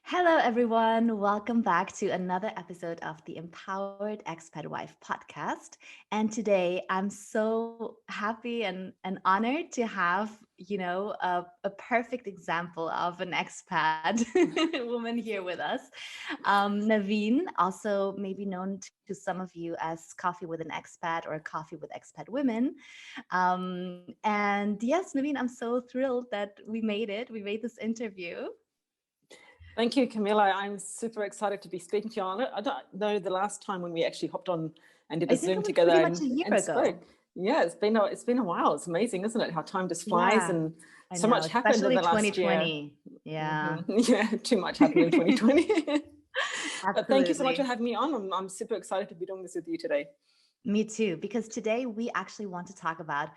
Hello, everyone. Welcome back to another episode of the Empowered Expat Wife podcast. And today I'm so happy and honored to have, a perfect example of an expat woman here with us. Navine, also maybe known to some of you as Coffee with an Expat or Coffee with Expat Women. And yes, Navine, I'm so thrilled that we made it. We made this interview. Thank you, Camilla. I'm super excited to be speaking to you. I don't know the last time when we actually hopped on and did a I think Zoom it was together pretty much a year and ago. spoke. Yeah, it's been a while. It's amazing, isn't it? How time just flies Yeah, and I so know, much happened in especially the last year. 2020. Yeah, Yeah, too much happened in 2020. But thank you so much for absolutely. having me on. I'm super excited to be doing this with you today. Me too, because today we actually want to talk about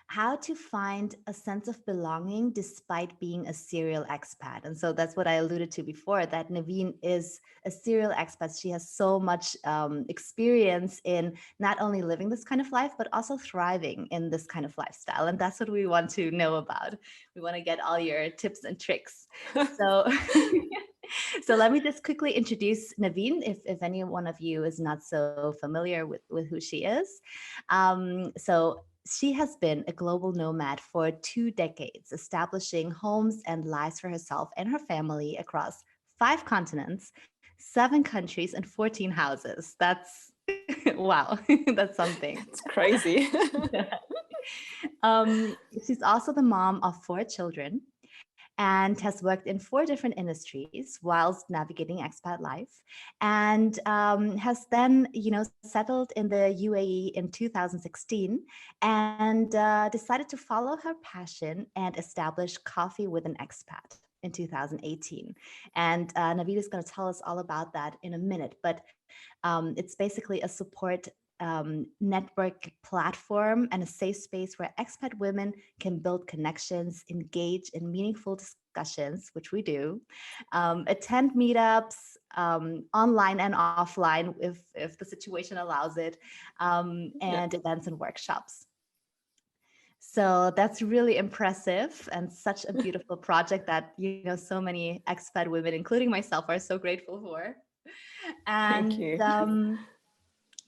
how to find a sense of belonging despite being a serial expat. And so that's what I alluded to before, that Naveen is a serial expat. She has so much experience in not only living this kind of life, but also thriving in this kind of lifestyle. And that's what we want to know about. We want to get all your tips and tricks. So so let me just quickly introduce Naveen, if any one of you is not so familiar with who she is. So she has been a global nomad for 2 decades, establishing homes and lives for herself and her family across 5 continents, 7 countries, and 14 houses. That's wow, that's something. It's crazy. She's also the mom of 4 children and has worked in 4 different industries whilst navigating expat life, and has then, settled in the UAE in 2016 and decided to follow her passion and establish Coffee with an Expat in 2018. And Naveed is going to tell us all about that in a minute, but it's basically a support network platform and a safe space where expat women can build connections, engage in meaningful discussions, which we do, attend meetups online and offline if the situation allows it, Yeah. and events and workshops. So that's really impressive and such a beautiful project that so many expat women, including myself, are so grateful for. Thank And you.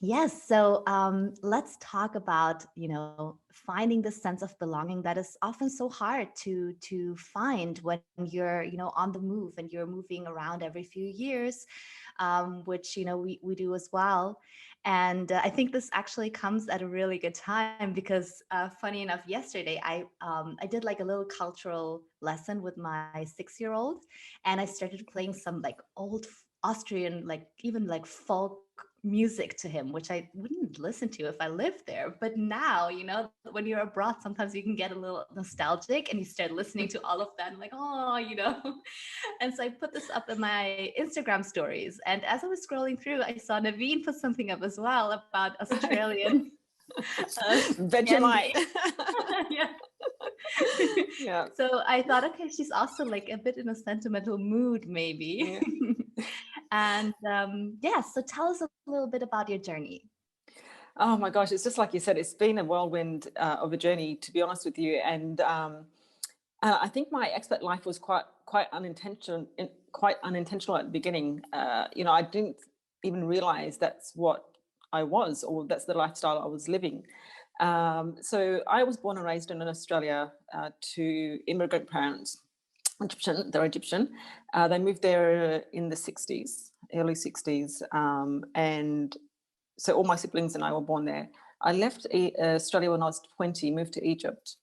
yes, so let's talk about finding the sense of belonging that is often so hard to find when you're on the move and you're moving around every few years, which we do as well. And I think this actually comes at a really good time because funny enough, yesterday I did like a little cultural lesson with my 6-year-old, and I started playing some like old Austrian, like even like folk music to him, which I wouldn't listen to if I lived there. But now, when you're abroad, sometimes you can get a little nostalgic and you start listening to all of that. I'm like, oh. And so I put this up in my Instagram stories. And as I was scrolling through, I saw Naveen put something up as well about Australian Vegemite. candy. Yeah. Yeah. So I thought, okay, she's also like a bit in a sentimental mood, maybe. Yeah. And yeah, so tell us a little bit about your journey. Oh my gosh, it's just like you said, it's been a whirlwind of a journey, to be honest with you. And I think my expat life was quite unintentional at the beginning. I didn't even realize that's what I was, or that's the lifestyle I was living. So I was born and raised in Australia to immigrant parents. They're Egyptian. They moved there in the 60s, early 60s. And so all my siblings and I were born there. I left Australia when I was 20, moved to Egypt,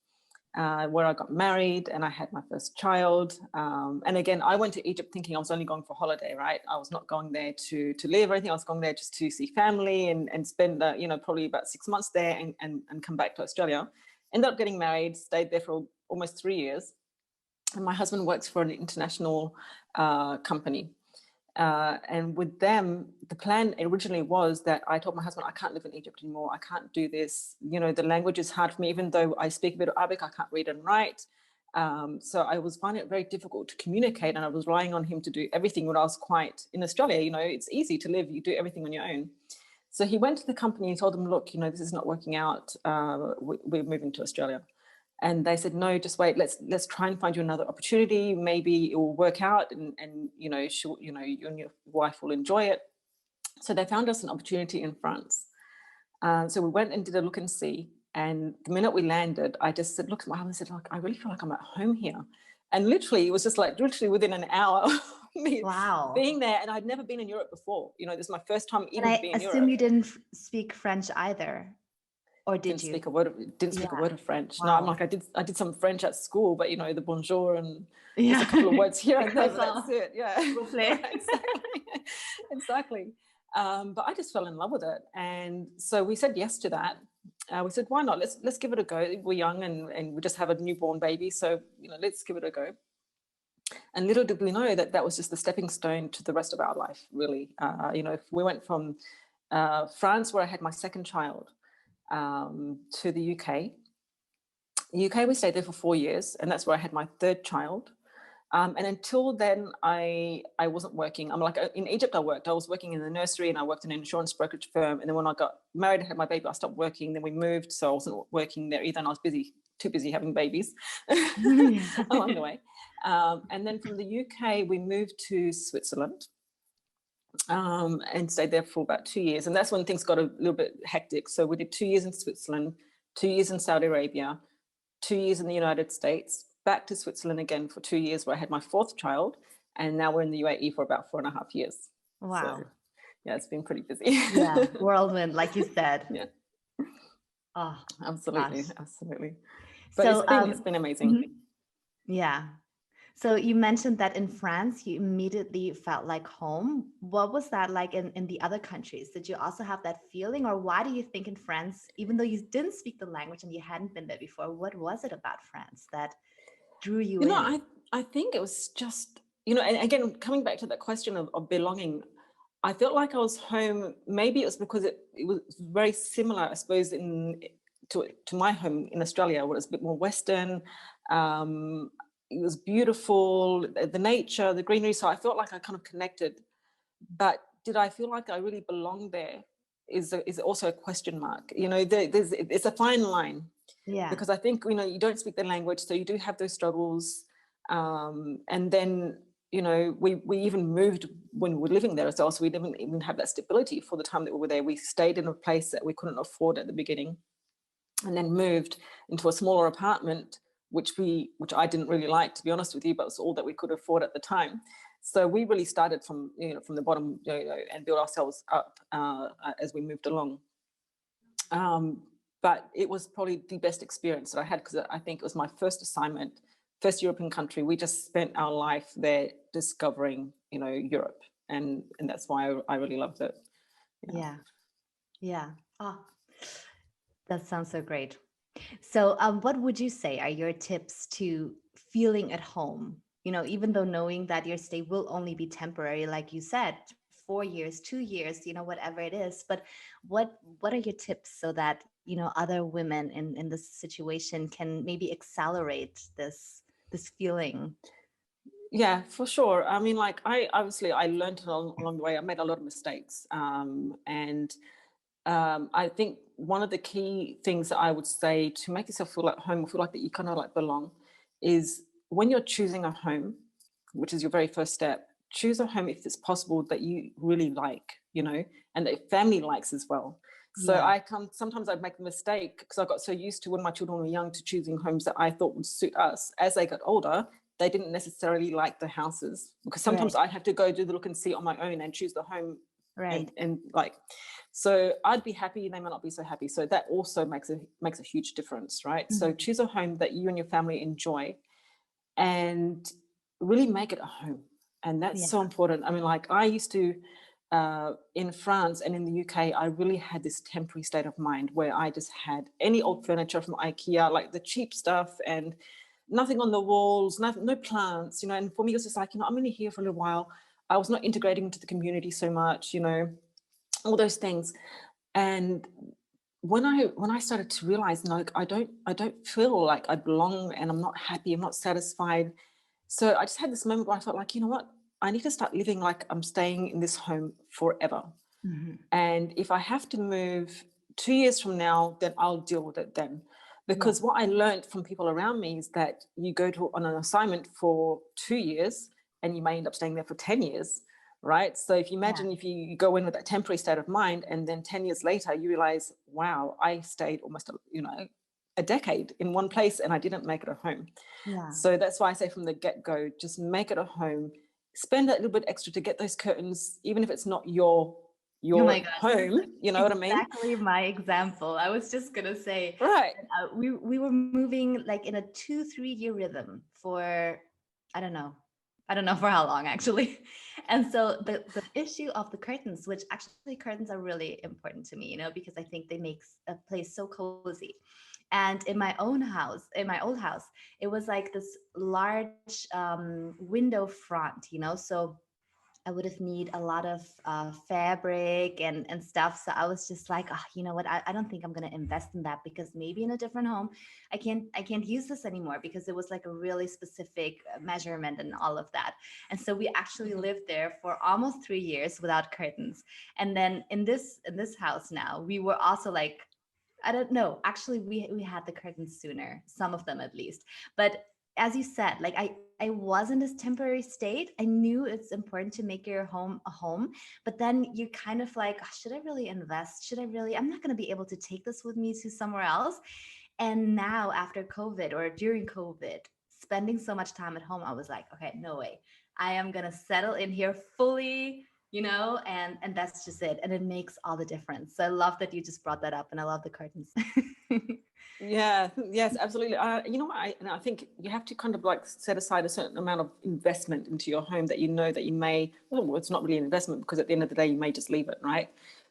where I got married and I had my first child. And again, I went to Egypt thinking I was only going for holiday, right? I was not going there to live or anything. I was going there just to see family and spend, probably about 6 months there and come back to Australia. Ended up getting married, stayed there for almost 3 years. And my husband works for an international company. And with them, the plan originally was that I told my husband, I can't live in Egypt anymore. I can't do this. The language is hard for me. Even though I speak a bit of Arabic, I can't read and write. So I was finding it very difficult to communicate, and I was relying on him to do everything when I was quite in Australia. It's easy to live. You do everything on your own. So he went to the company and told them, look, this is not working out. We're moving to Australia. And they said, no, just wait, let's try and find you another opportunity. Maybe it will work out, and you know, you and your wife will enjoy it. So they found us an opportunity in France. So we went and did a look and see. And the minute we landed, I just said, look at my husband and said, like, I really feel like I'm at home here. And literally, it was just like literally within an hour of me Wow. being there. And I'd never been in Europe before. You know, this is my first time And even to I be in assume Europe. you didn't speak French either, or did you? Didn't speak a Yeah. word of French. No, I'm Wow. like, I did some French at school, but you know, the bonjour and just a Yeah. couple of words here The and there, but croissant that's it. Yeah, souffle. right, exactly. Exactly. But I just fell in love with it, and so we said yes to that. We said, why not? Let's give it a go. We're young, and we just have a newborn baby, so you know, let's give it a go. And little did we know that that was just the stepping stone to the rest of our life. Really, you know, if we went from France, where I had my second child, to the UK. UK, we stayed there for 4 years, and that's where I had my third child. And until then, I wasn't working. I'm like, in Egypt, I worked. I was working in the nursery, and I worked in an insurance brokerage firm. And then when I got married and had my baby, I stopped working. Then we moved, so I wasn't working there either, and I was too busy having babies along the way. And then from the UK, we moved to Switzerland. And stayed there for about 2 years. And that's when things got a little bit hectic. So we did 2 years in Switzerland, 2 years in Saudi Arabia, 2 years in the United States, back to Switzerland again for 2 years, where I had my fourth child. And now we're in the UAE for about 4.5 years. Wow. So yeah, it's been pretty busy. Yeah. Whirlwind, like you said. Yeah. Oh, Absolutely. gosh. Absolutely. But So, it's been amazing. mhm. Yeah. So you mentioned that in France, you immediately felt like home. What was that like in the other countries? Did you also have that feeling? Or why do you think in France, even though you didn't speak the language and you hadn't been there before, what was it about France that drew you You know, in? I think it was just, you know, and again, coming back to that question of belonging, I felt like I was home. Maybe it was because it was very similar, I suppose, to my home in Australia, where it's a bit more Western. Um, it was beautiful, the nature, the greenery. So I felt like I kind of connected. But did I feel like I really belonged there? Is also a question mark. You know, it's a fine line, Yeah. because I think, you know, you don't speak the language, so you do have those struggles. And then, you know, we even moved when we were living there as well, so we didn't even have that stability for the time that we were there. We stayed in a place that we couldn't afford at the beginning, and then moved into a smaller apartment, which I didn't really like, to be honest with you, but it was all that we could afford at the time. So we really started from the bottom, you know, and built ourselves up as we moved along. But it was probably the best experience that I had, because I think it was my first assignment, first European country. We just spent our life there discovering, you know, Europe, and that's why I really loved it. Yeah. Yeah. Oh, that sounds so great. So, what would you say are your tips to feeling at home? You know, even though knowing that your stay will only be temporary, like you said, 4 years, 2 years, you know, whatever it is. But what are your tips so that, you know, other women in this situation can maybe accelerate this feeling? Yeah, for sure. I mean, like, I learned along the way. I made a lot of mistakes, and I think one of the key things that I would say to make yourself feel at home, or feel like that you kind of like belong, is when you're choosing a home, which is your very first step, choose a home if it's possible that you really like, you know, and that your family likes as well. So Yeah, sometimes I'd make the mistake, because I got so used to, when my children were young, to choosing homes that I thought would suit us. As they got older, they didn't necessarily like the houses, because sometimes right, I'd have to go do the look and see on my own and choose the home, right. and like, so I'd be happy, they might not be so happy. So that also makes a huge difference, right? So Mhm. choose a home that you and your family enjoy, and really make it a home. And that's Yeah, so important. I mean, like, I used to, in France and in the UK, I really had this temporary state of mind where I just had any old furniture from IKEA, like the cheap stuff, and nothing on the walls, no plants, you know. And for me, it was just like, you know, I'm only here for a little while. I was not integrating into the community so much, you know, all those things. And when I started to realize, no, I don't feel like I belong, and I'm not happy, I'm not satisfied. So I just had this moment where I felt like, you know what, I need to start living like I'm staying in this home forever. mhm. And if I have to move 2 years from now, then I'll deal with it then. Because what I learned from people around me is that you go on an assignment for 2 years and you may end up staying there for 10 years, right? So if you imagine if you go in with that temporary state of mind and then 10 years later you realize, wow, I stayed almost, a decade in one place and I didn't make it a home. Yeah. So that's why I say from the get-go, just make it a home. Spend that little bit extra to get those curtains, even if it's not your Oh my God. home, you know what I mean? Exactly my example. I was just gonna say, Right. we were moving like in a 2-3 year rhythm for, I don't know, for how long actually. And so the issue of the curtains, which actually curtains are really important to me, because I think they make a place so cozy. And in my own house, in my old house, it was like this large window front, so I would have need a lot of fabric and stuff. So I was just like, oh, you know what? I don't think I'm gonna invest in that, because maybe in a different home, I can't use this anymore, because it was like a really specific measurement and all of that. And so we actually lived there for almost 3 years without curtains. And then in this house now, we were also like, I don't know. Actually, we had the curtains sooner, some of them at least. But as you said, like I was in this temporary state. I knew it's important to make your home a home, but then you kind of like, "Oh, should I really invest? Should I really? I'm not going to be able to take this with me to somewhere else." And now after COVID or during COVID, spending so much time at home, I was like, okay, no way. I am going to settle in here fully, and that's just it. And it makes all the difference. So I love that you just brought that up, and I love the curtains. Yeah, yes, absolutely. And I think you have to kind of like set aside a certain amount of investment into your home that you know that you may, well, it's not really an investment, because at the end of the day, you may just leave it, right?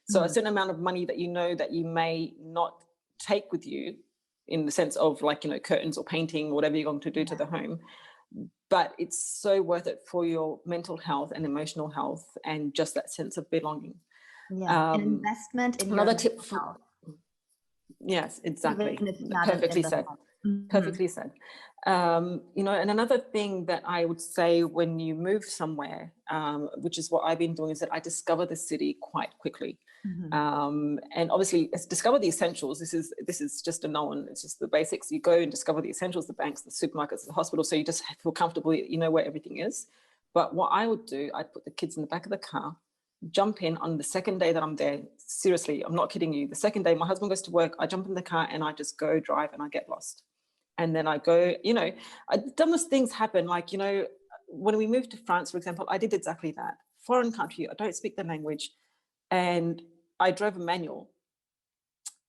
So a certain amount of money that you know that you may not take with you, in the sense of like, curtains or painting, whatever you're going to do to the home. But it's so worth it for your mental health and emotional health and just that sense of belonging. Yeah, an investment in your Another mental tip for, health, yes, exactly. even if not in Perfectly the said. home. Mhm. Perfectly said. And another thing that I would say when you move somewhere, which is what I've been doing, is that I discover the city quite quickly. Mhm. And obviously, discover the essentials. This is just a known. It's just the basics. You go and discover the essentials: the banks, the supermarkets, the hospital. So you just feel comfortable. You know where everything is. But what I would do, I'd put the kids in the back of the car, jump in on the second day that I'm there. Seriously, I'm not kidding you. The second day my husband goes to work, I jump in the car and I just go drive and I get lost. And then I go, dumbest things happen. Like, when we moved to France, for example, I did exactly that. Foreign country, I don't speak the language. And I drove a manual.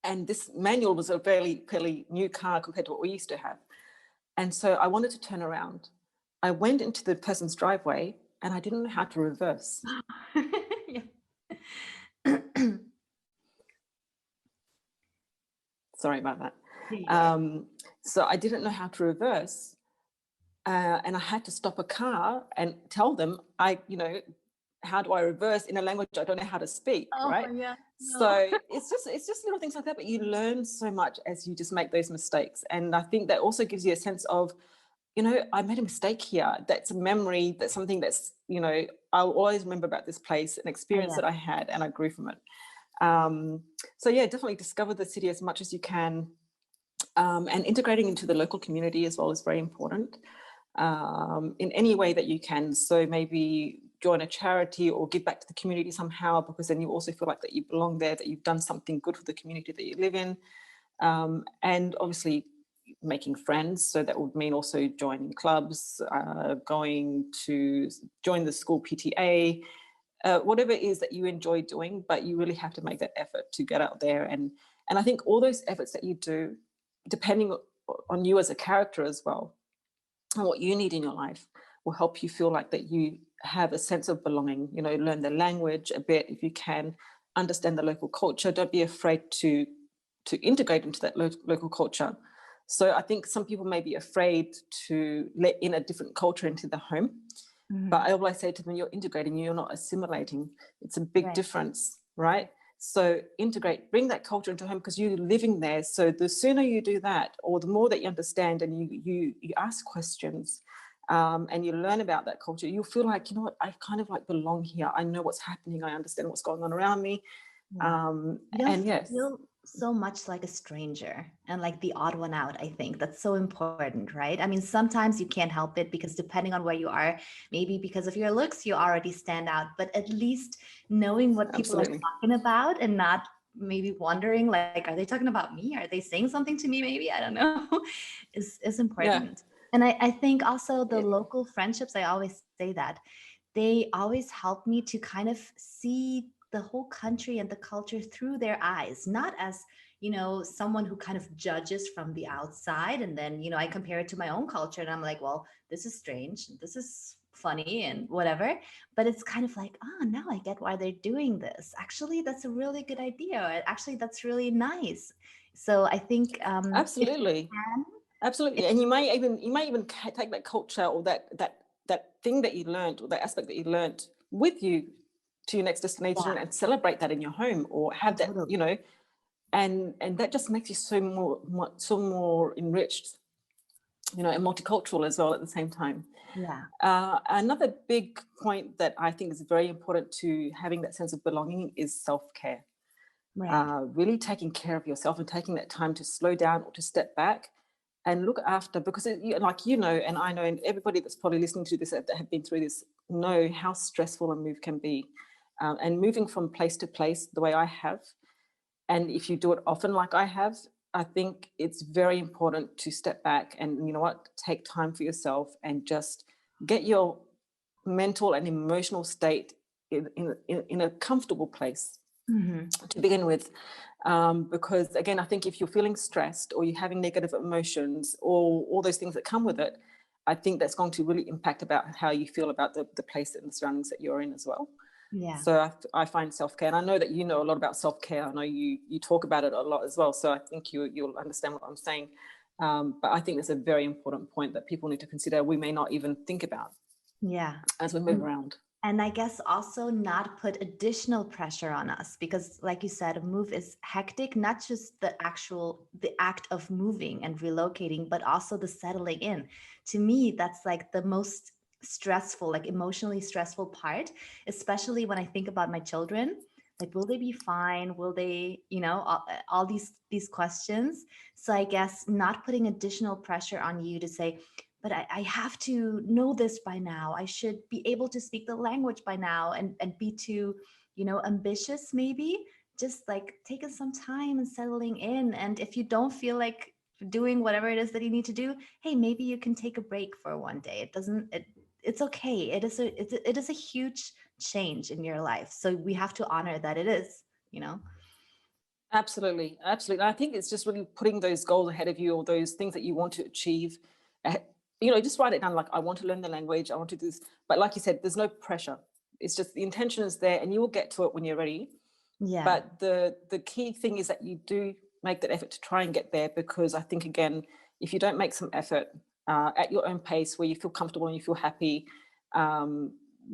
And this manual was a fairly new car compared to what we used to have. And so I wanted to turn around. I went into the person's driveway and I didn't know how to reverse. Yeah. Sorry about that. Yeah. So I didn't know how to reverse. And I had to stop a car and tell them, how do I reverse in a language I don't know how to speak, Oh right? yeah. No. So it's just little things like that, but you learn so much as you just make those mistakes. And I think that also gives you a sense of, I made a mistake here. That's a memory. That's something that's, I'll always remember about this place, an experience that I had, and I grew from it. So yeah, definitely discover the city as much as you can. And integrating into the local community as well is very important, in any way that you can. So maybe join a charity or give back to the community somehow, because then you also feel like that you belong there, that you've done something good for the community that you live in. And obviously making friends. So that would mean also joining clubs, going to join the school PTA, whatever it is that you enjoy doing, but you really have to make that effort to get out there. And I think all those efforts that you do, depending on you as a character as well, and what you need in your life, will help you feel like that you have a sense of belonging. Learn the language a bit if you can, understand the local culture. Don't be afraid to integrate into that local culture. So I think some people may be afraid to let in a different culture into the home. Mhm. But I always say to them, you're integrating, you're not assimilating. It's a big Right. difference, right? So integrate, bring that culture into home, because you're living there. So the sooner you do that, or the more that you understand and you ask questions, and you learn about that culture, you'll feel like, you know what, I kind of like belong here. I know what's happening. I understand what's going on around me. Yeah. You don't And yes. feel so much like a stranger and like the odd one out. I think that's so important, right? I mean, sometimes you can't help it because depending on where you are, maybe because of your looks, you already stand out, but at least knowing what people are Absolutely. talking about and not maybe wondering like, are they talking about me? Are they saying something to me? Maybe, I don't know, is Yeah. important. And I think also the Yeah. local friendships, I always say that they always help me to kind of see the whole country and the culture through their eyes, not as, someone who kind of judges from the outside. And then, I compare it to my own culture and I'm like, well, this is strange. This is funny and whatever. But it's kind of like, oh, now I get why they're doing this. Actually, that's a really good idea. Actually, that's really nice. So I think if you Absolutely. can, Absolutely. if And you might even take that culture or that thing that you learned or that aspect that you learned with you to your next destination yeah, and celebrate that in your home or have that, totally. and that just makes you so more enriched, and multicultural as well at the same time. Yeah, Another big point that I think is very important to having that sense of belonging is self-care. right. Really taking care of yourself and taking that time to slow down or to step back and look after, because and I know, and everybody that's probably listening to this that have been through this know how stressful a move can be. And moving from place to place the way I have, and if you do it often like I have, I think it's very important to step back and, take time for yourself and just get your mental and emotional state in a comfortable place Hmm. to begin with. Because again, I think if you're feeling stressed or you're having negative emotions or all those things that come with it, I think that's going to really impact about how you feel about the place and the surroundings that you're in as well. Yeah. So I find self-care, and I know that you know a lot about self-care. I know you talk about it a lot as well. So I think you'll understand what I'm saying. But I think it's a very important point that people need to consider. We may not even think about Yeah. as we move And around. and I guess also not put additional pressure on us because like you said, a move is hectic, not just the act of moving and relocating, but also the settling in. To me, that's like the most stressful, like emotionally stressful part, especially when I think about my children. Like, will they be fine? Will they, all these questions. So I guess not putting additional pressure on you to say, but I have to know this by now. I should be able to speak the language by now and be too, ambitious maybe. Just like taking some time and settling in. And if you don't feel like doing whatever it is that you need to do, hey, maybe you can take a break for one day. It's okay. It is a huge change in your life. So we have to honor that it is, you know? Absolutely, absolutely. I think it's just really putting those goals ahead of you or those things that you want to achieve. eh, just write it down. Like, I want to learn the language. I want to do this. But like you said, there's no pressure. It's just the intention is there, and you will get to it when you're ready. Yeah. But the key thing is that you do make that effort to try and get there, because I think, again, if you don't make some effort at your own pace where you feel comfortable and you feel happy, um,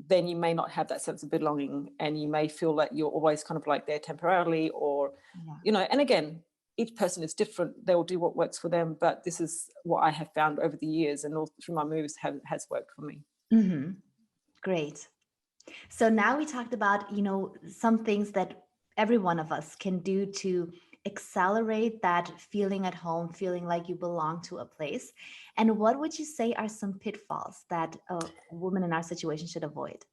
then you may not have that sense of belonging, and you may feel that you're always kind of like there temporarily, or Yeah. and again, each person is different. They will do what works for them, but this is what I have found over the years and all through my moves has worked for me. Hmm. Great. So now we talked about, some things that every one of us can do to accelerate that feeling at home, feeling like you belong to a place. And what would you say are some pitfalls that a woman in our situation should avoid?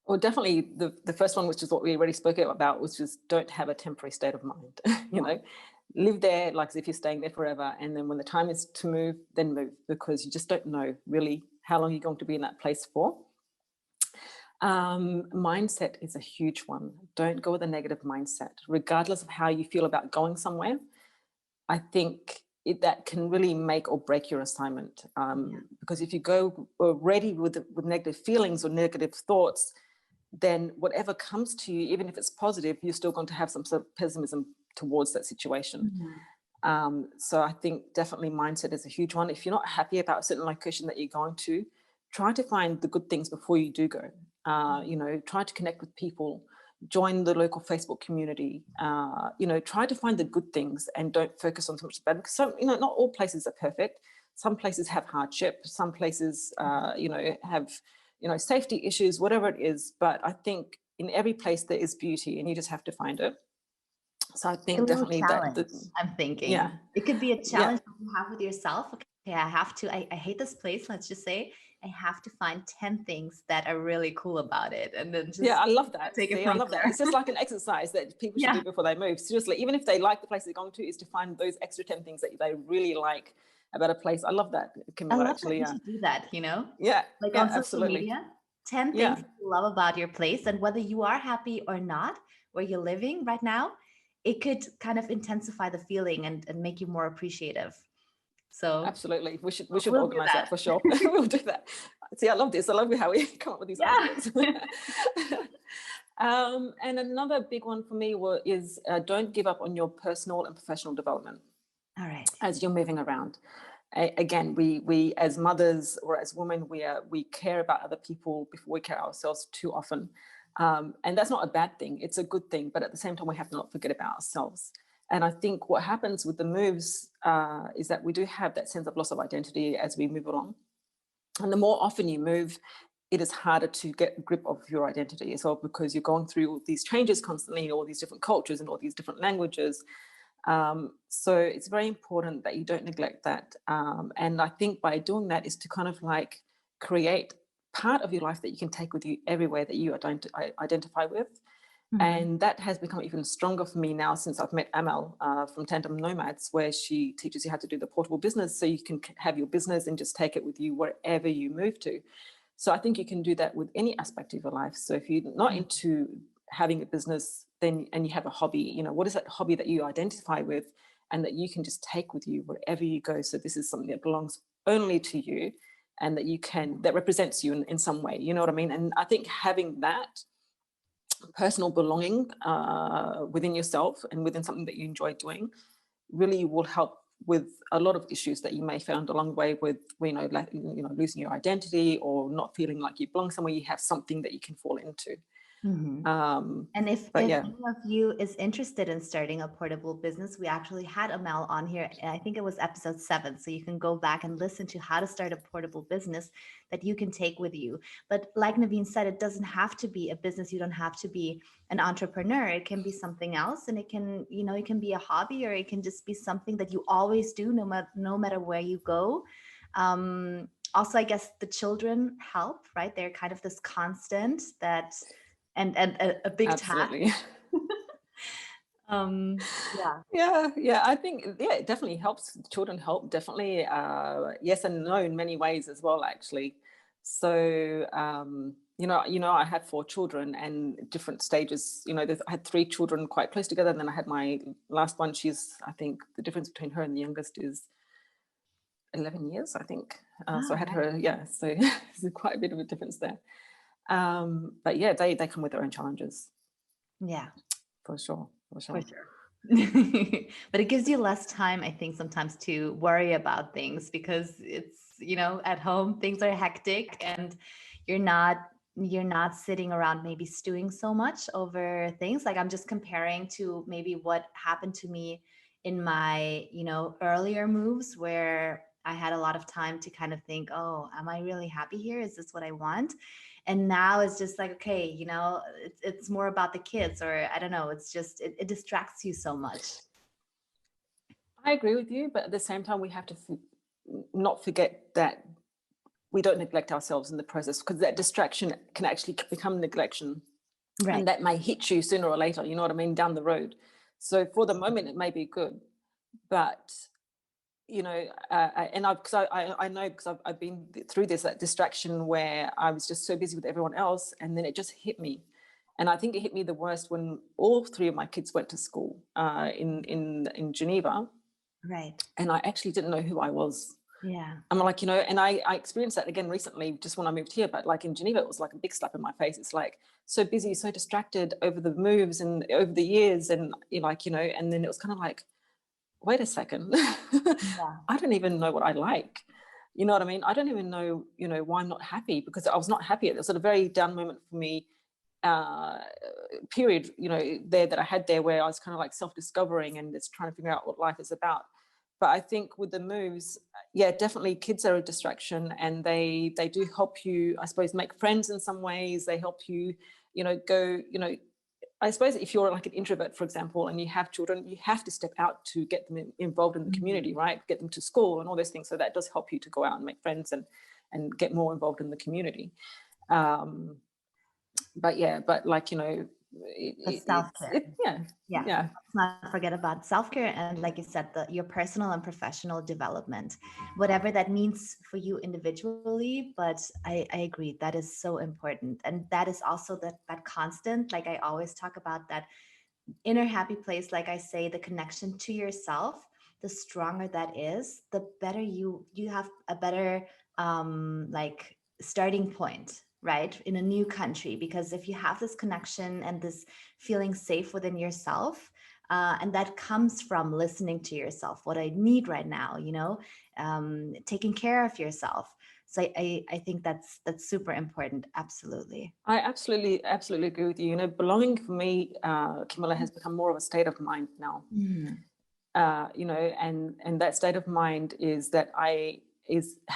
Well, definitely the first one, which is what we already spoke about, was just don't have a temporary state of mind. you Yeah. know, live there like as if you're staying there forever. And then when the time is to move, then move, because you just don't know really how long you're going to be in that place for. Mindset is a huge one. Don't go with a negative mindset, regardless of how you feel about going somewhere. I think that can really make or break your assignment. Yeah. Because if you go already with negative feelings or negative thoughts, then whatever comes to you, even if it's positive, you're still going to have some sort of pessimism towards that situation. Mhm. So I think definitely mindset is a huge one. If you're not happy about a certain location that you're going to, try to find the good things before you do go. Try to connect with people, join the local Facebook community. Try to find the good things and don't focus on so much bad, because not all places are perfect. Some places have hardship. Some places, have safety issues, whatever it is. But I think in every place there is beauty, and you just have to find it. So I A think little definitely challenge, I'm yeah, thinking. It could be a yeah, challenge that you have with yourself. Okay, I have to, I hate this place, let's just say. I have to find 10 things that are really cool about it. And then yeah, just I love that. take it See, I from love that. there. It's just like an exercise that people should Yeah. do before they move. Seriously, even if they like the place they're going to, is to find those extra 10 things that they really like about a place. I love that, I Camilla, love that actually. you Yeah. should do that, you know? Yeah. Like Yeah, on social absolutely. media, 10 things Yeah, you love about your place. And whether you are happy or not, where you're living right now, it could kind of intensify the feeling and make you more appreciative. So absolutely. We should we'll do organize that that. for sure. We'll do that. See, I love this. I love how we come up with these ideas. Yeah. And another big one for me is don't give up on your personal and professional development All right. as you're moving around. Again, we as mothers or as women, we care about other people before we care ourselves too often, and that's not a bad thing. It's a good thing, but at the same time, we have to not forget about ourselves. And I think what happens with the moves is that we do have that sense of loss of identity as we move along. And the more often you move, it is harder to get a grip of your identity as well, because you're going through all these changes constantly in all these different cultures and all these different languages. So it's very important that you don't neglect that. And I think by doing that is to kind of like create part of your life that you can take with you everywhere that you identify with. Mhm. And that has become even stronger for me now since I've met Amal from Tandem Nomads, where she teaches you how to do the portable business so you can have your business and just take it with you wherever you move to. So I think you can do that with any aspect of your life. So if you're not Mm. into having a business, then and you have a hobby, what is that hobby that you identify with and that you can just take with you wherever you go? So this is something that belongs only to you and that represents you in some way. You know what I mean? And I think having that personal belonging within yourself and within something that you enjoy doing really will help with a lot of issues that you may found along the way with losing your identity or not feeling like you belong somewhere. You have something that you can fall into. Mhm. um And if but yeah, any of you is interested in starting a portable business, we actually had Amel on here. And I think it was episode 7. So you can go back and listen to how to start a portable business that you can take with you. But like Naveen said, it doesn't have to be a business. You don't have to be an entrepreneur. It can be something else, and it can be a hobby, or it can just be something that you always do, no matter where you go. Also, I guess the children help, right? They're kind of this constant that and a big task. absolutely. Yeah. Yeah, I think, yeah, it definitely helps. Children help, definitely. Yes and no in many ways as well, actually. So, I have 4 children and different stages. I had 3 children quite close together, and then I had my last one. I think the difference between her and the youngest is 11 years, I think. So I Oh, had right. her, yeah. So there's quite a bit of a difference there. But yeah, they come with their own challenges, Yeah, for sure, for for sure. sure. But it gives you less time, I think, sometimes to worry about things because at home things are hectic and you're not you're not sitting around maybe stewing so much over things. Like I'm just comparing to maybe what happened to me in my, earlier moves where I had a lot of time to kind of think, oh, am I really happy here? Is this what I want? And now it's just like, okay, it's more about the kids, or I don't know, it's just it distracts you so much. I agree with you, but at the same time, we have to not forget that we don't neglect ourselves in the process, because that distraction can actually become neglection, Right. and that may hit you sooner or later. You know what I mean? Down the road. So for the moment, it may be good, but and I know, because I've been through that distraction where I was just so busy with everyone else, and then it just hit me. And I think it hit me the worst when all 3 of my kids went to school in Geneva, Right. and I actually didn't know who I was. Yeah. I'm like, and I experienced that again recently, just when I moved here. But like in Geneva, it was like a big slap in my face. It's like so busy, so distracted over the moves and over the years, and and then it was kind of like, wait a second, Yeah. I don't even know what I like. You know what I mean? I don't even know, why I'm not happy, because I was not happy. It was a very down moment for me, uh, period, there that I had there, where I was kind of like self-discovering and just trying to figure out what life is about. But I think with the moves, yeah, definitely kids are a distraction, and they do help you, I suppose, make friends in some ways. They help you, go, I suppose if you're like an introvert, for example, and you have children, you have to step out to get them involved in the community, right? Get them to school and all those things. So that does help you to go out and make friends and get more involved in the community. But yeah, but like, you know, The self-care. yeah, Yeah, yeah. let's not forget about self-care and, like you said, your personal and professional development, whatever that means for you individually. But I agree that is so important, and that is also that constant. Like I always talk about that inner happy place. Like I say, the connection to yourself. The stronger that is, the better you have a better like starting point, right, in a new country. Because if you have this connection and this feeling safe within yourself, and that comes from listening to yourself, what I need right now, taking care of yourself. So I think that's super important. Absolutely. I absolutely agree with you. You know, belonging for me, Camilla, has become more of a state of mind now. Mhm. You know, and that state of mind is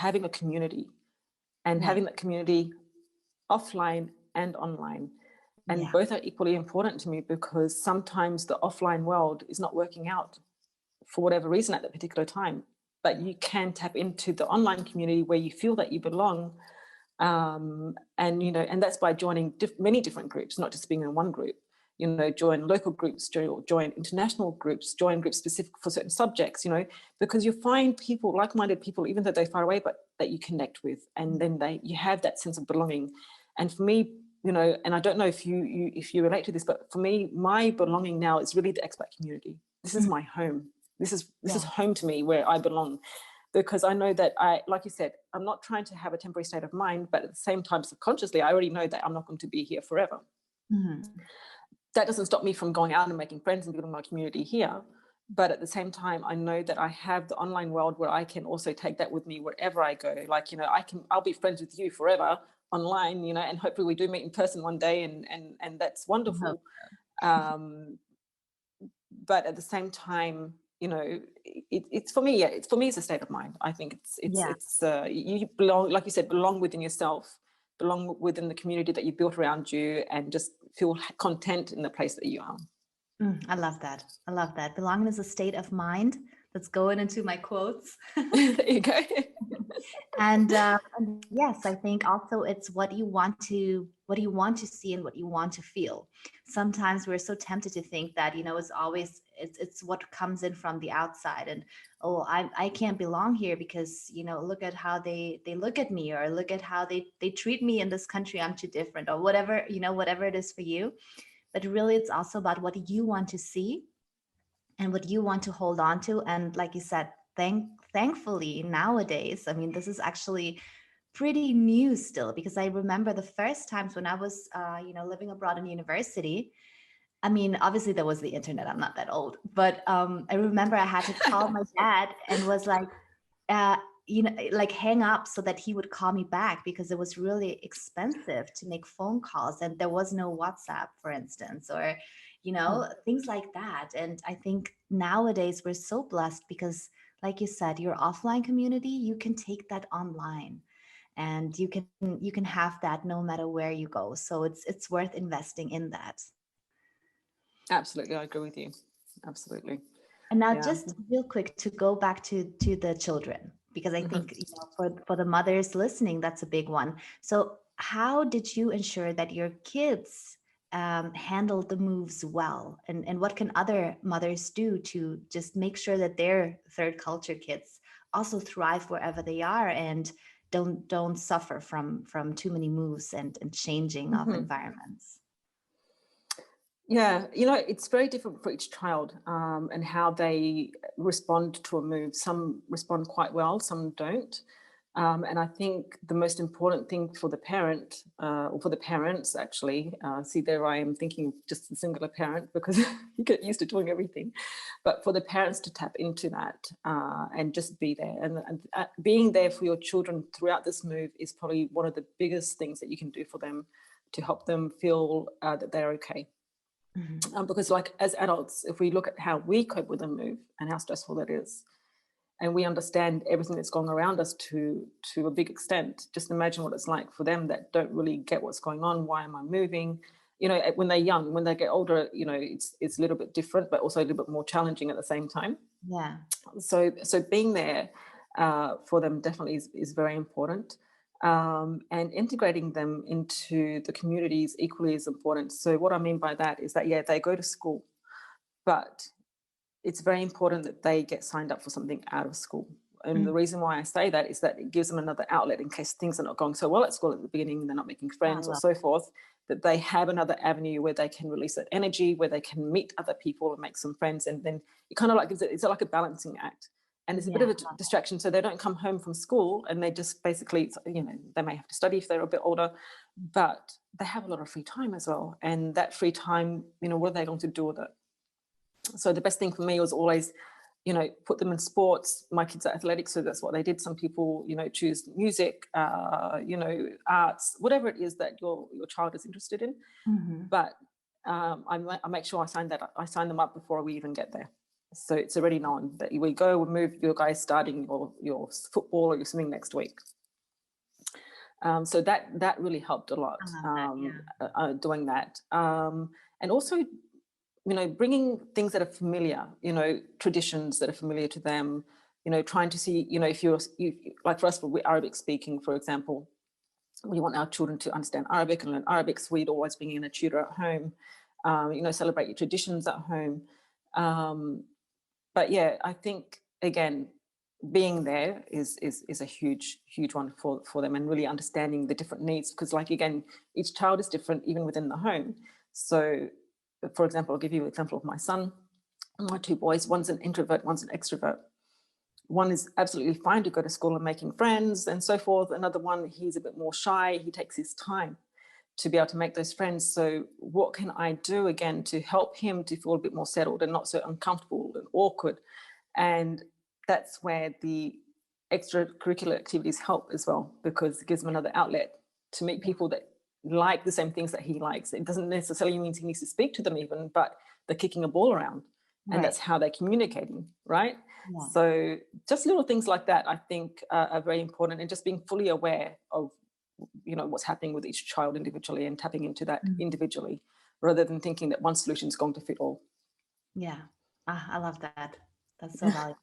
having a community, and Right. having that community offline and online. And Yeah. both are equally important to me, because sometimes the offline world is not working out for whatever reason at that particular time. But you can tap into the online community where you feel that you belong. And, you know, and that's by joining many different groups, not just being in one group. You know, join local groups, join international groups, join groups specific for certain subjects, you know, because you find people, like-minded people, even though they're far away, but that you connect with, and then you have that sense of belonging. And for me, you know, and I don't know if you relate to this, but for me, my belonging now is really the expat community. This is Mm. my home. This is Yeah. home to me, where I belong, because I know that like you said, I'm not trying to have a temporary state of mind, but at the same time, subconsciously, I already know that I'm not going to be here forever. Mhm. That doesn't stop me from going out and making friends and building my community here. But at the same time, I know that I have the online world where I can also take that with me wherever I go. Like, you know, I'll be friends with you forever online, you know, and hopefully we do meet in person one day, and that's I hope wonderful. Um, but at the same time, you know, it's for me, yeah, it's for me, it's a state of mind. I think yeah. you belong, like you said, belong within yourself, belong within the community that you built around you, and just feel content in the place that you are. I love that. I love that. Belonging is a state of mind. That's going into my quotes. There you go. And yes, I think also it's what you want to see and what you want to feel. Sometimes we're so tempted to think that, it's always it's what comes in from the outside, and oh, I can't belong here because, look at how they look at me, or look at how they treat me in this country. I'm too different, or whatever, whatever it is for you. But really, it's also about what you want to see and what you want to hold on to. And like you said, thankfully nowadays, I mean, this is actually pretty new still, because I remember the first times when I was living abroad in university. I mean, obviously there was the internet. I'm not that old, but I remember I had to call my dad and was like, uh, like hang up so that he would call me back, because it was really expensive to make phone calls, and there was no WhatsApp, for instance, or things like that. And I think nowadays we're so blessed because, like you said, your offline community, you can take that online, and you can have that no matter where you go. So it's worth investing in that. Absolutely, I agree with you. Absolutely. And now, Yeah. just real quick, to go back to the children, because I Mhm. think, for the mothers listening, that's a big one. So, how did you ensure that your kids handled the moves well, and what can other mothers do to just make sure that their third culture kids also thrive wherever they are, and don't suffer from too many moves and changing of Mhm. environments? Yeah, you know, it's very different for each child, and how they respond to a move. Some respond quite well, some don't. And I think the most important thing for the parent, or for the parents actually, see, there I am thinking just a singular parent, because you get used to doing everything, but for the parents to tap into that, and just be there. And being there for your children throughout this move is probably one of the biggest things that you can do for them, to help them feel that they're okay. Mhm. Because, like, as adults, if we look at how we cope with a move and how stressful that is, and we understand everything that's going around us to a big extent, just imagine what it's like for them that don't really get what's going on. Why am I moving? when they're young. When they get older, it's a little bit different, but also a little bit more challenging at the same time. Yeah. So being there for them definitely is very important. And integrating them into the communities equally is important. So what I mean by that is that, yeah, they go to school, but it's very important that they get signed up for something out of school. And the reason why I say that is that it gives them another outlet in case things are not going so well at school at the beginning and they're not making I friends or love so forth, that they have another avenue where they can release that energy, where they can meet other people and make some friends. And then it kind of like it's like a balancing act. And it's a bit of a distraction. So they don't come home from school and they just basically, they may have to study if they're a bit older, but they have a lot of free time as well. And that free time, what are they going to do with it? So the best thing for me was always, put them in sports. My kids are athletic, so that's what they did. Some people, choose music, arts, whatever it is that your child is interested in. But I make sure I sign them up before we even get there. So it's already known that we move your guys starting your football or your swimming next week. So that really helped a lot, doing that. And also, bringing things that are familiar, traditions that are familiar to them, trying to see, if you like for us, we're Arabic speaking, for example, we want our children to understand Arabic and learn Arabic. So we'd always bring in a tutor at home, celebrate your traditions at home. But yeah, I think, again, being there is a huge one for them, and really understanding the different needs, because again, each child is different even within the home. So for example, I'll give you an example of my son. My two boys, one's an introvert, one's an extrovert. One is absolutely fine to go to school and making friends and so forth. Another one, he's a bit more shy. He takes his time to be able to make those friends. So what can I do, again, to help him to feel a bit more settled and not so uncomfortable and awkward? And that's where the extracurricular activities help as well, because it gives him another outlet to meet people that like the same things that he likes. It doesn't necessarily mean he needs to speak to them even, but they're kicking a ball around, and that's how they're communicating, right? Yeah. So just little things like that, I think, are very important, and just being fully aware of, what's happening with each child individually and tapping into that individually, rather than thinking that one solution is going to fit all. Yeah, I love that. That's so valuable.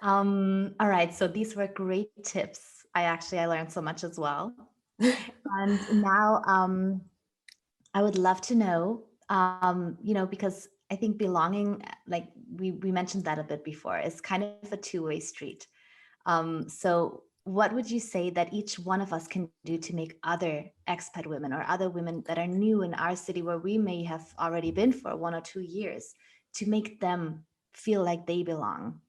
All right, so these were great tips. I learned so much as well. And now I would love to know, because I think belonging, like we mentioned that a bit before, is kind of a two-way street. So what would you say that each one of us can do to make other expat women or other women that are new in our city, where we may have already been for 1 or 2 years, to make them feel like they belong?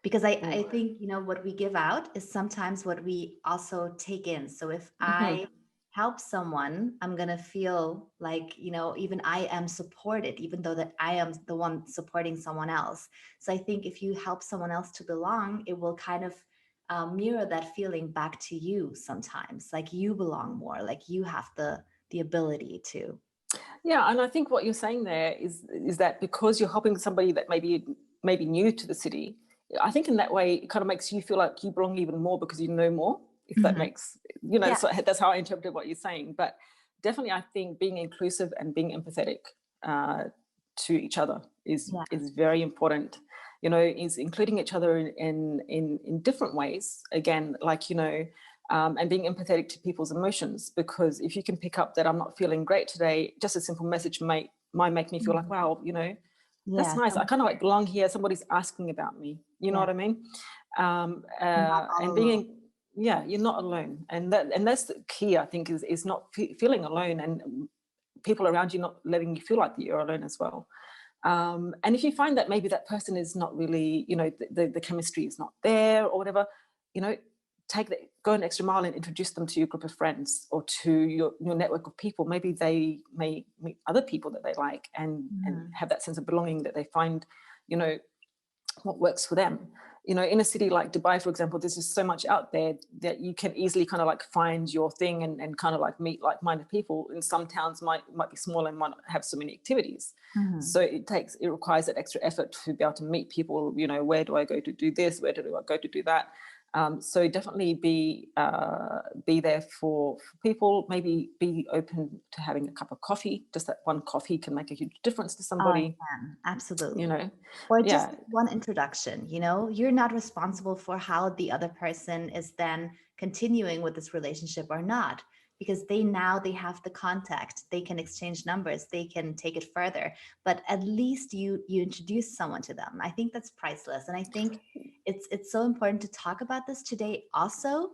Because I think, what we give out is sometimes what we also take in. So if I help someone, I'm going to feel like, even I am supported, even though that I am the one supporting someone else. So I think if you help someone else to belong, it will kind of mirror that feeling back to you sometimes, like you belong more, like you have the ability to. Yeah, and I think what you're saying there is that because you're helping somebody that maybe new to the city, I think in that way it kind of makes you feel like you belong even more, because you know more, if that makes, so that's how I interpreted what you're saying. But definitely I think being inclusive and being empathetic to each other is very important, is including each other in different ways, again, and being empathetic to people's emotions, because if you can pick up that I'm not feeling great today, just a simple message might make me feel like, wow, that's nice. I kind of like belong here. Somebody's asking about me. You know what I mean? And being, you're not alone. And that's the key, I think, is not feeling alone, and people around you not letting you feel like you're alone as well. And if you find that maybe that person is not really, the chemistry is not there or whatever, go an extra mile and introduce them to your group of friends or to your network of people. Maybe they may meet other people that they like and have that sense of belonging, that they find, what works for them. In a city like Dubai, for example, there's just so much out there that you can easily kind of like find your thing and kind of like meet like-minded people. In some towns might be small and might not have so many activities. So it requires that extra effort to be able to meet people, where do I go to do this? Where do I go to do that? So definitely be there for people. Maybe be open to having a cup of coffee. Just that one coffee can make a huge difference to Oh, I somebody. can. Absolutely. You know, Or just yeah, one introduction, you're not responsible for how the other person is then continuing with this relationship or not, because they have the contact, they can exchange numbers, they can take it further. But at least you introduce someone to them. I think that's priceless. And I think it's so important to talk about this today also,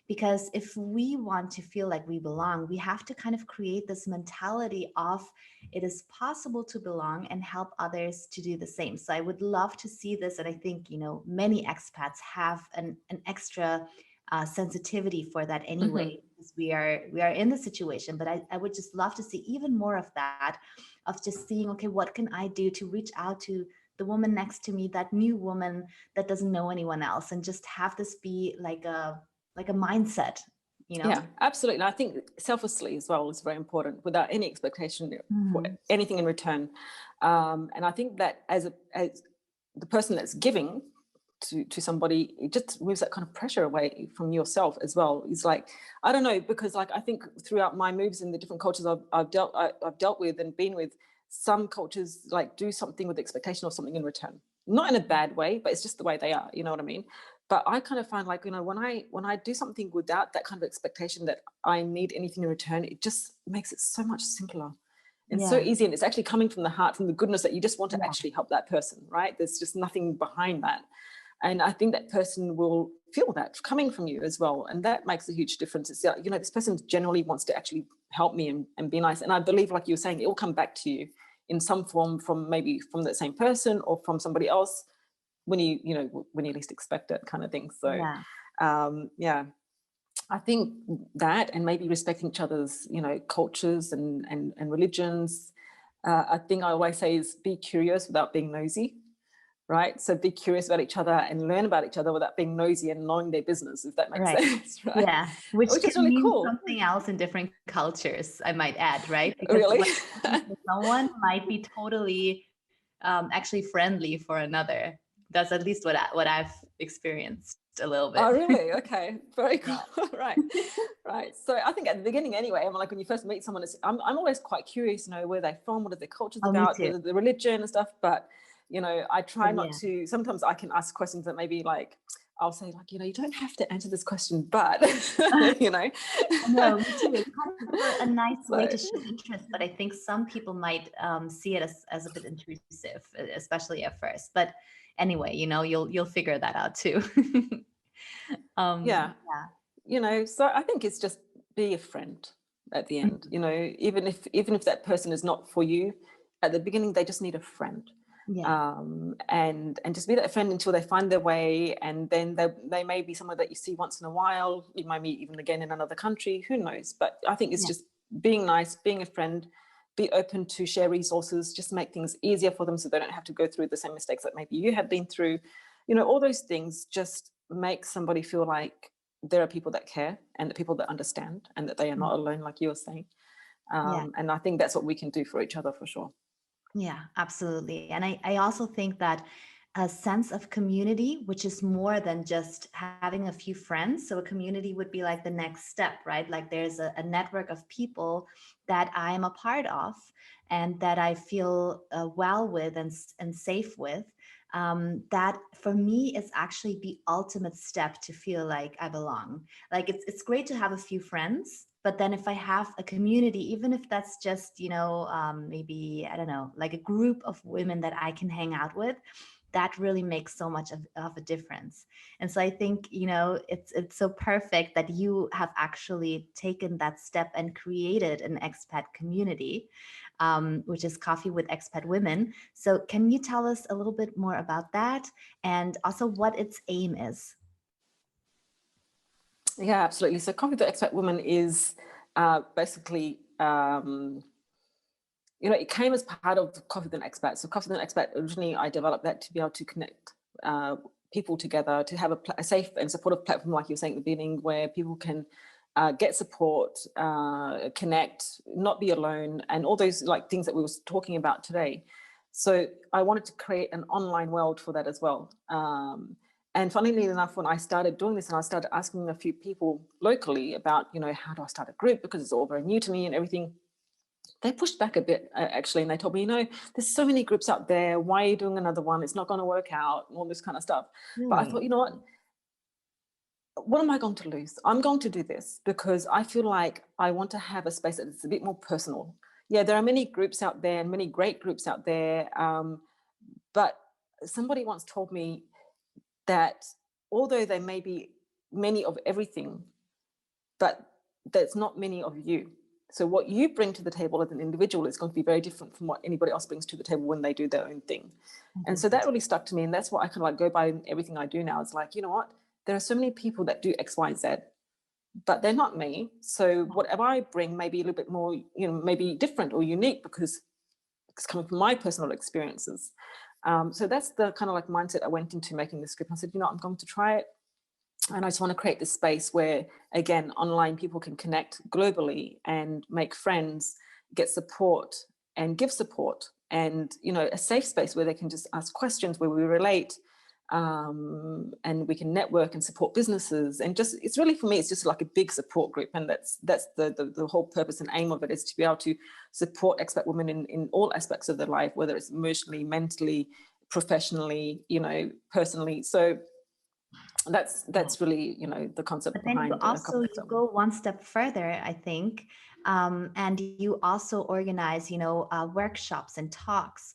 because if we want to feel like we belong, we have to kind of create this mentality of it is possible to belong and help others to do the same. So I would love to see this. And I think, many expats have an extra sensitivity for that anyway, hmm because we are in the situation. But I would just love to see even more of that, of just seeing, okay, what can I do to reach out to the woman next to me, that new woman that doesn't know anyone else, and just have this be like a mindset, you know? yeah, absolutely. And I think selflessly as well is very important, without any expectation for Mhm. anything in return. And I think that as the person that's giving to somebody, it just moves that kind of pressure away from yourself as well. It's like, I don't know, because like I think throughout my moves in the different cultures I've dealt with and been with, some cultures like do something with the expectation of something in return, not in a bad way, but it's just the way they are. You know what I mean? But I kind of find like, when I do something without that kind of expectation that I need anything in return, it just makes it so much simpler and so Yeah. easy, and it's actually coming from the heart, from the goodness that you just want to Yeah. actually help that person, right? There's just nothing behind that. And I think that person will feel that coming from you as well, and that makes a huge difference. It's like, this person generally wants to actually help me and be nice, and I believe, like you were saying, it will come back to you in some form, from maybe from that same person or from somebody else, when when you least expect it, kind of thing. So Yeah. yeah, I think that, and maybe respecting each other's, cultures and religions. A thing I always say is be curious without being nosy, right? So be curious about each other and learn about each other without being nosy and knowing their business, if that makes Right. sense, right? Yeah, which Which can is really mean cool. something else in different cultures, I might add, right? Because Really. what happens for someone might be totally actually friendly for another. That's at least what I've experienced a little Oh, bit. really? Okay. Very Yeah. cool. Right. Right. So I think at the beginning anyway, I'm like, when you first meet someone, I'm always quite curious, where they're from, what are their cultures Oh, me about, too. the religion and stuff. But, I try Same, not yeah. to, sometimes I can ask questions that maybe like, I'll say like, you don't have to answer this question, but, you know. No, me too. It's kind of a nice way So to show interest, but I think some people might see it as a bit intrusive, especially at first. But anyway, you'll figure that out too. yeah, Yeah. so I think it's just be a friend at the end, Mhm. even if that person is not for you at the beginning, they just need a friend. Yeah. And just be that friend until they find their way, and then they may be someone that you see once in a while. You might meet even again in another country, who knows? But I think it's Yeah. just being nice, being a friend, be open to share resources, just make things easier for them so they don't have to go through the same mistakes that maybe you have been through. All those things just make somebody feel like there are people that care, and the people that understand, and that they are Mm. not alone, like you were saying. Yeah. And I think that's what we can do for each other, for sure. Yeah, absolutely. And I also think that a sense of community, which is more than just having a few friends. So a community would be like the next step, right? Like there's a network of people that I'm a part of and that I feel well with and safe with. That for me is actually the ultimate step to feel like I belong. Like it's great to have a few friends, but then if I have a community, even if that's just maybe I don't know, like a group of women that I can hang out with, that really makes so much of a difference. And so I think it's so perfect that you have actually taken that step and created an expat community, which is Coffee with Expat Women. So can you tell us a little bit more about that, and also what its aim is? Yeah, absolutely. So Coffee with the Expat Woman is basically, it came as part of Coffee with an Expat. So Coffee with an Expat, originally I developed that to be able to connect people together, to have a safe and supportive platform, like you were saying at the beginning, where people can get support, connect, not be alone, and all those like things that we were talking about today. So I wanted to create an online world for that as well. And funnily enough, when I started doing this and I started asking a few people locally about, how do I start a group, because it's all very new to me and everything, they pushed back a bit, actually, and they told me, there's so many groups out there. Why are you doing another one? It's not going to work out, and all this kind of stuff. But I Really? thought, what am I going to lose? I'm going to do this because I feel like I want to have a space that's a bit more personal. Yeah, there are many groups out there and many great groups out there. But somebody once told me that although there may be many of everything, but there's not many of you. So what you bring to the table as an individual is going to be very different from what anybody else brings to the table when they do their own thing. I And think so so that too. really stuck to me. And that's what I kind of like go by in everything I do now. It's like, you know what? There are so many people that do X, Y, Z, but they're not me. So whatever I bring may be a little bit more, maybe different or unique because it's coming from my personal experiences. So that's the kind of like mindset I went into making this script. I said, I'm going to try it. And I just want to create this space where, again, online people can connect globally and make friends, get support and give support, and, a safe space where they can just ask questions, where we relate, and we can network and support businesses. And just, it's really, for me, it's just like a big support group. And that's the whole purpose and aim of it, is to be able to support expat women in all aspects of their life, whether it's emotionally, mentally, professionally, personally. So that's really, the concept But then behind a couple of you them. go one step further, I think, and you also organize, workshops and talks.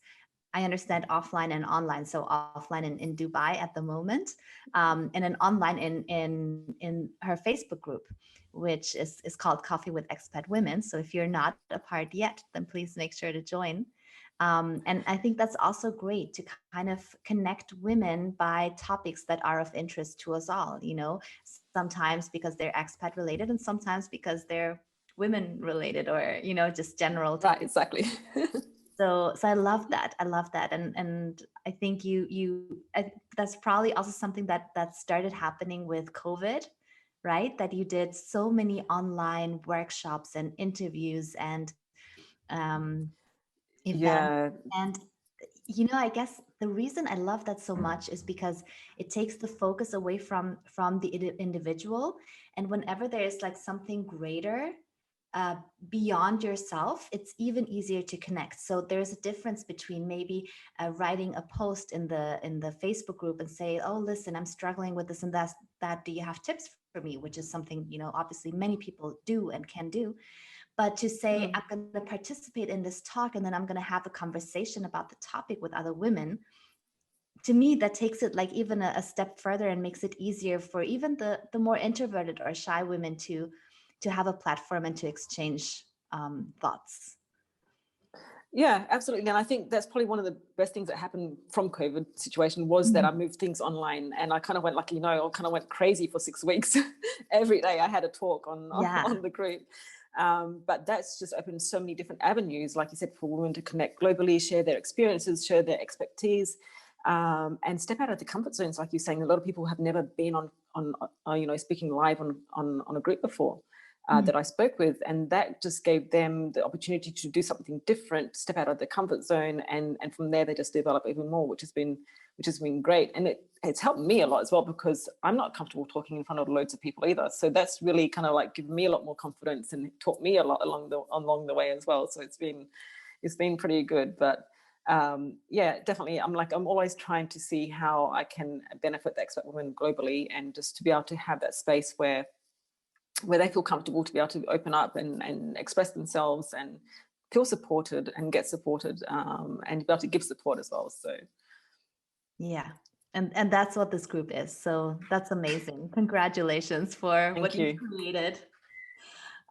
I understand offline and online. So offline in Dubai at the moment, and an online in her Facebook group, which is called Coffee with Expat Women. So if you're not a part yet, then please make sure to join. And I think that's also great to kind of connect women by topics that are of interest to us all, sometimes because they're expat related and sometimes because they're women related, or, just general Right, topics. exactly. So I love that. I love that. And I think that's probably also something that started happening with COVID, right? That you did so many online workshops and interviews and um, events. Yeah, And I guess the reason I love that so much is because it takes the focus away from the individual. And whenever there's like something greater uh, beyond yourself, it's even easier to connect. So there's a difference between maybe writing a post in the Facebook group and say, "Oh, listen, I'm struggling with this and that. Do you have tips for me?" Which is something, obviously many people do and can do. But to say, mm. I'm going to participate in this talk and then I'm going to have a conversation about the topic with other women, to me that takes it like even a step further and makes it easier for even the more introverted or shy women to have a platform and to exchange thoughts. Yeah, absolutely. And I think that's probably one of the best things that happened from COVID situation, was that Mhm. I moved things online, and I kind of went like, I kind of went crazy for 6 weeks. Every day I had a talk on Yeah. on the group. But that's just opened so many different avenues, like you said, for women to connect globally, share their experiences, share their expertise, and step out of the comfort zones. Like you're saying, a lot of people have never been on speaking live on a group before. Mhm. That I spoke with, and that just gave them the opportunity to do something different, step out of their comfort zone, and from there they just develop even more, which has been great. And it's helped me a lot as well, because I'm not comfortable talking in front of loads of people either. So that's really kind of like given me a lot more confidence and taught me a lot along the way as well. So it's been pretty good. But yeah, definitely, I'm always trying to see how I can benefit the expat women globally, and just to be able to have that space where they feel comfortable to be able to open up and express themselves and feel supported and get supported, and be able to give support as well. So Yeah. And that's what this group is. So that's amazing. Congratulations for what thank you've you. created.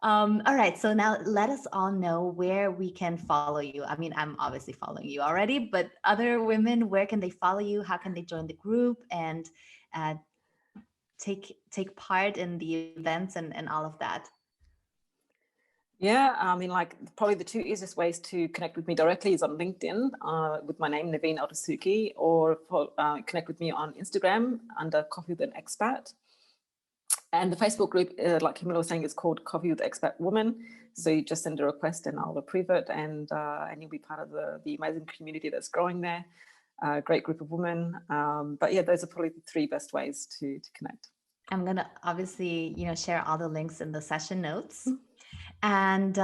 All right, so now let us all know where we can follow you. I mean, I'm obviously following you already, but other women, where can they follow you? How can they join the group and uh, take part in the events and all of that? Yeah, I mean, like, probably the two easiest ways to connect with me directly is on LinkedIn, with my name, Navine Eldesouki, or connect with me on Instagram under Coffee with an Expat. And the Facebook group, like Camilla was saying, is called Coffee with Expat Women. So you just send a request and I'll approve it, and you'll be part of the amazing community that's growing there. a great group of women. But yeah, those are probably the three best ways to connect. I'm going to obviously, share all the links in the session notes. And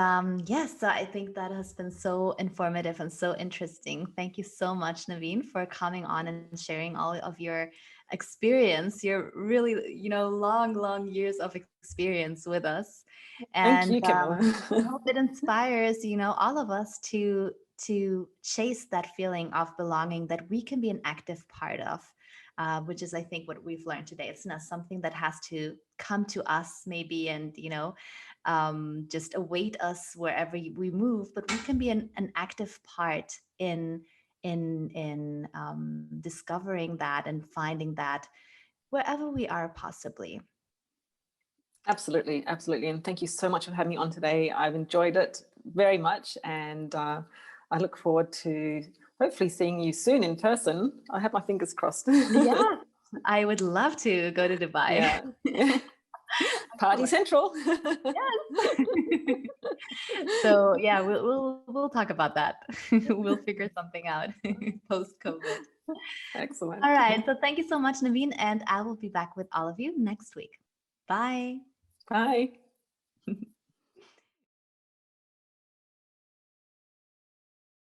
yes, so I think that has been so informative and so interesting. Thank you so much, Navine, for coming on and sharing all of your experience, your really, long years of experience with us. Thank And you, Camilla. I hope it inspires, all of us to chase that feeling of belonging that we can be an active part of. Which is, I think, what we've learned today. It's not something that has to come to us, maybe, and just await us wherever we move, but we can be an active part in discovering that and finding that wherever we are, possibly. Absolutely, absolutely. And thank you so much for having me on today. I've enjoyed it very much, and I look forward to hopefully seeing you soon in person. I have my fingers crossed. Yeah, I would love to go to Dubai. Yeah. Party Central. Yes. So yeah, we'll talk about that. We'll figure something out post COVID. Excellent. All right. So thank you so much, Naveen, and I will be back with all of you next week. Bye. Bye.